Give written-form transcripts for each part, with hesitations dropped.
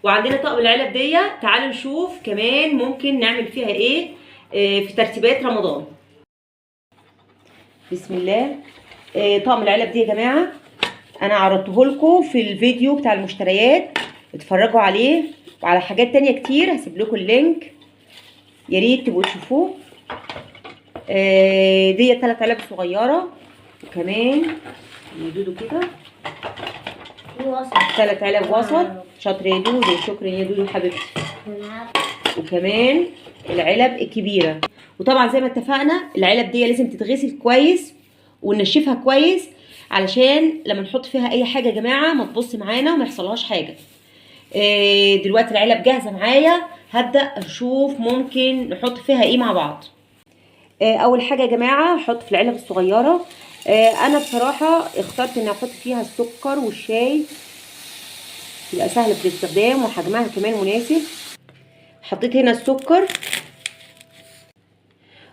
وعندنا طقم العلب دي. تعالوا نشوف كمان ممكن نعمل فيها ايه في ترتيبات رمضان. بسم الله. طقم العلب دي يا جماعه انا عرضته لكم في الفيديو بتاع المشتريات، اتفرجوا عليه، وعلى حاجات تانية كتير هسيب لكم اللينك، يا ريت تبقوا تشوفوه. دي 3 علب صغيره، وكمان يدودوا كده 3 علب وسط. شاطره يا دودو، شكرا يا دودو حبيبتي. وكمان العلب الكبيره. وطبعا زي ما اتفقنا العلب دي لازم تتغسل كويس وننشفها كويس علشان لما نحط فيها اي حاجه يا جماعه ما تبص معانا وما يحصلهاش حاجه. دلوقتي العلب جاهزه معايا، هبدا اشوف ممكن نحط فيها ايه مع بعض. اول حاجه يا جماعه هحط في العلب الصغيره. انا بصراحه اخترت ان احط فيها السكر والشاي، تبقى سهله في الاستخدام وحجمها كمان مناسب. حطيت هنا السكر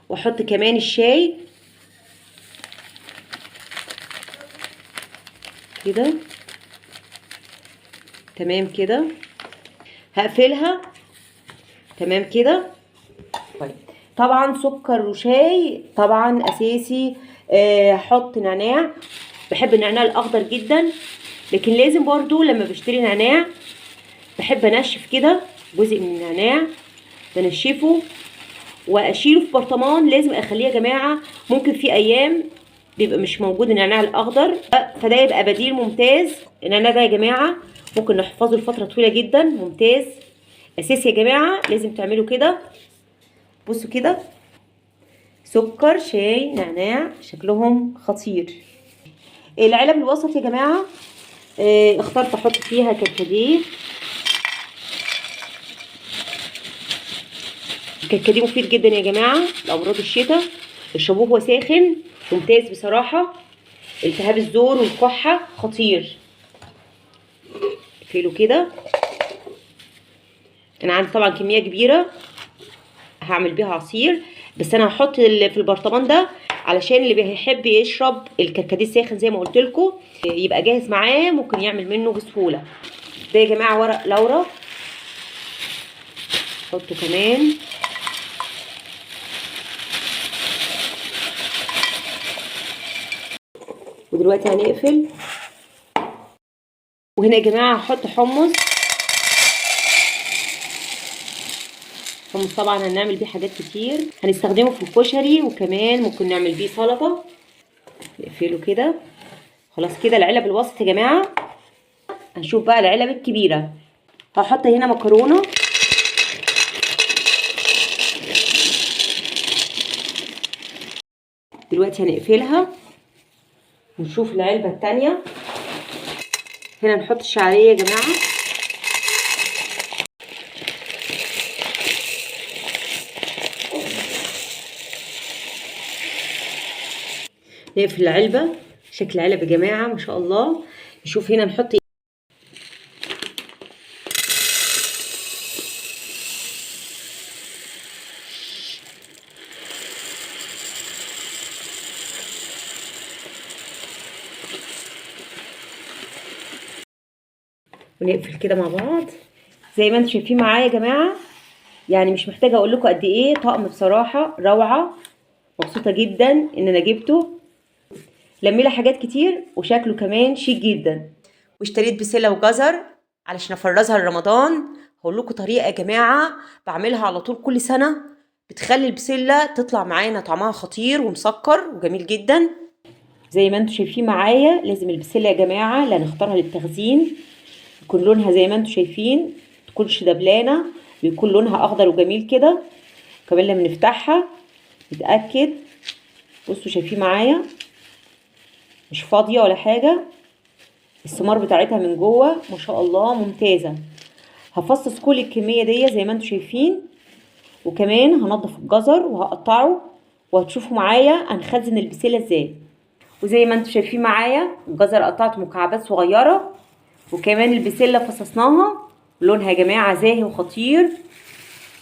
واحط كمان الشاي كده، تمام كده. هقفلها تمام كده. طيب طبعا سكر وشاي طبعا اساسي. هحط نعناع، بحب النعناع الاخضر جدا، لكن لازم برضو لما بشتري نعناع بحب انشف كده جزء من النعناع، بنشفه واشيله في برطمان. لازم اخليه يا جماعه، ممكن في ايام بيبقى مش موجود النعناع الاخضر، فده يبقى بديل ممتاز. النعناع ده يا جماعه ممكن نحفظه لفتره طويله جدا، ممتاز اساسي يا جماعه، لازم تعملوا كده. بصوا كده، سكر شاي نعناع شكلهم خطير. العلب الوسط يا جماعه اخترت احط فيها كركديه. الكركديه مفيد جدا يا جماعه لامراض الشتاء، اشربوه وهو ساخن، ممتاز بصراحه. التهاب الزور والكحه خطير. اقفله كده. انا عندي طبعا كميه كبيره هعمل بيها عصير، بس انا هحط في البرطمان ده علشان اللي بيحب يشرب الكركديه الساخن زي ما قلت لكم يبقى جاهز معاه، ممكن يعمل منه بسهوله. ده يا جماعه ورق لورا، حطه كمان. ودلوقتي هنقفل. وهنا يا جماعه هحط حمص. حمص طبعا هنعمل بيه حاجات كتير، هنستخدمه في الكشري وكمان ممكن نعمل بيه سلطه. نقفله كده. خلاص كده العلب الوسط يا جماعه. هنشوف بقى العلب الكبيره. هحط هنا مكرونه، دلوقتي هنقفلها ونشوف العلبه الثانيه. هنا نحط الشعريه يا جماعه. نقفل العلبه. شكل العلب يا جماعه ما شاء الله. نشوف هنا نحط ونقفل كده مع بعض زي ما انتم شايفين معايا يا جماعه. يعني مش محتاجه اقول لكم قد ايه طقم بصراحه روعه. مبسوطه جدا ان انا جبته، لميله حاجات كتير وشكله كمان شيك جدا. واشتريت بسله وجزر علشان افرزها لرمضان. هقول لكم طريقه يا جماعه بعملها على طول كل سنه، بتخلي البسله تطلع معانا طعمها خطير ومسكر وجميل جدا. زي ما انتم شايفين معايا لازم البسله يا جماعه اللي هنختارها للتخزين يكون لونها زي ما انتم شايفين، تكونش دبلانه، بيكون لونها اخضر وجميل كده. كمان لما نفتحها نتاكد. بصوا شايفين معايا مش فاضيه ولا حاجه، الثمار بتاعتها من جوه ما شاء الله ممتازه. هفصص كل الكميه دي زي ما انتم شايفين، وكمان هنضف الجزر وهقطعه، وهتشوفوا معايا هنخزن البسله ازاي. وزي ما انتم شايفين معايا الجزر قطعته مكعبات صغيره، وكمان البسله فصصناها، لونها يا جماعه زاهي وخطير،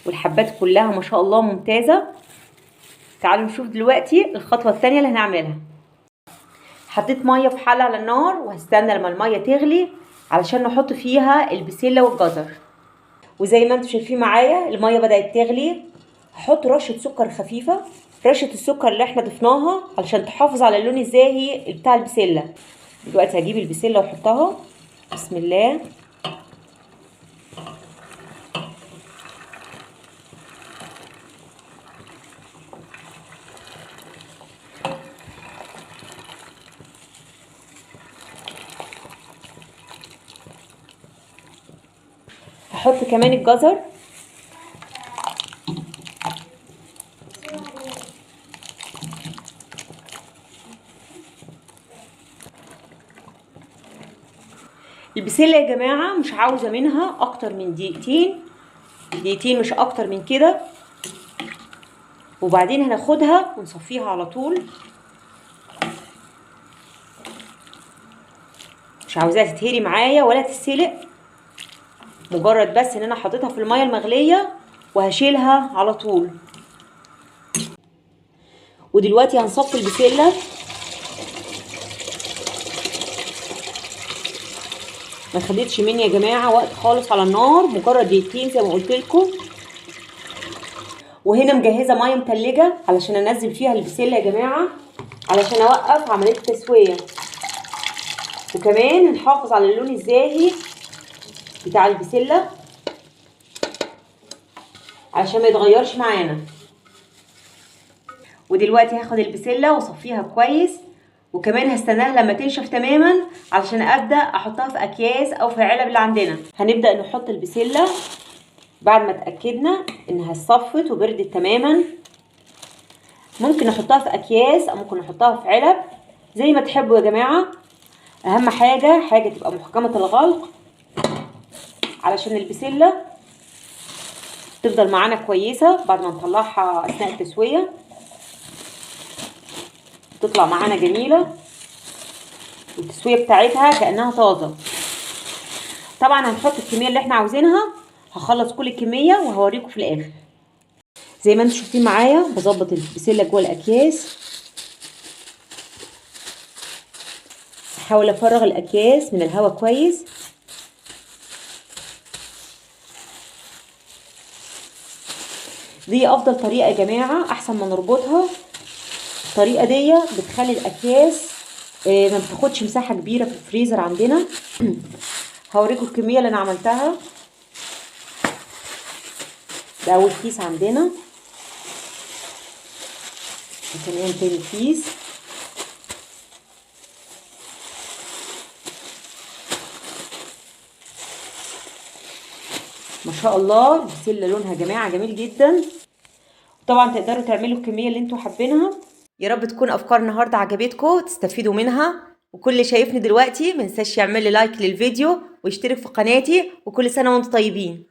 والحبات كلها ما شاء الله ممتازه. تعالوا نشوف دلوقتي الخطوه الثانيه اللي هنعملها. حطيت ميه في حله على النار وهستنى لما الميه تغلي علشان نحط فيها البسله والجزر. وزي ما انتم شايفين معايا الميه بدات تغلي. هحط رشه سكر خفيفه، رشه السكر اللي احنا ضفناها علشان تحافظ على اللون الزاهي بتاع البسله. دلوقتي هجيب البسله واحطها. بسم الله. هحط كمان الجزر. البسله يا جماعه مش عاوزه منها اكتر من دقيقتين، دقيقتين مش اكتر من كده. وبعدين هناخدها ونصفيها على طول. مش عاوزاها تتهري معايا ولا تتسلق، مجرد بس ان انا حطيتها في الميه المغليه وهشيلها على طول. ودلوقتي هنصفي البسله. ما خدتش مني يا جماعه وقت خالص على النار، مجرد دقيقتين زي ما قلت لكم. وهنا مجهزه ميه متلجه علشان انزل فيها البسله يا جماعه، علشان اوقف عمليه التسويه، وكمان نحافظ على اللون الزاهي بتاع البسله علشان ما يتغيرش معانا. ودلوقتي هاخد البسله واصفيها كويس، وكمان هستناها لما تنشف تماما علشان ابدا احطها في اكياس او في علب اللي عندنا. هنبدا نحط البسله بعد ما اتاكدنا انها اتصفت وبردت تماما. ممكن نحطها في اكياس او ممكن نحطها في علب زي ما تحبوا يا جماعه. اهم حاجه تبقى محكمه الغلق علشان البسله تفضل معانا كويسه بعد ما نطلعها اثناء التسويه، تطلع معانا جميله والتسويه بتاعتها كانها طازه. طبعا هنحط الكميه اللي احنا عاوزينها، هخلص كل الكميه وهوريكم في الاخر. زي ما انتم شايفين معايا بظبط البسله جوه الاكياس. هحاول افرغ الاكياس من الهواء كويس. دي افضل طريقه يا جماعه، احسن ما نربطها. الطريقه دي بتخلي الاكياس ما بتاخدش مساحه كبيره في الفريزر عندنا. هوريكم الكميه اللي انا عملتها. ده اول كيس عندنا، وكمان تاني كيس. ما شاء الله البسله لونها يا جماعه جميل جدا. طبعا تقدروا تعملوا الكميه اللي انتوا حابينها. يا رب تكون افكار النهارده عجبتكم وتستفيدوا منها. وكل اللي شايفني دلوقتي منساش يعمل لي لايك للفيديو ويشترك في قناتي. وكل سنه وانتم طيبين.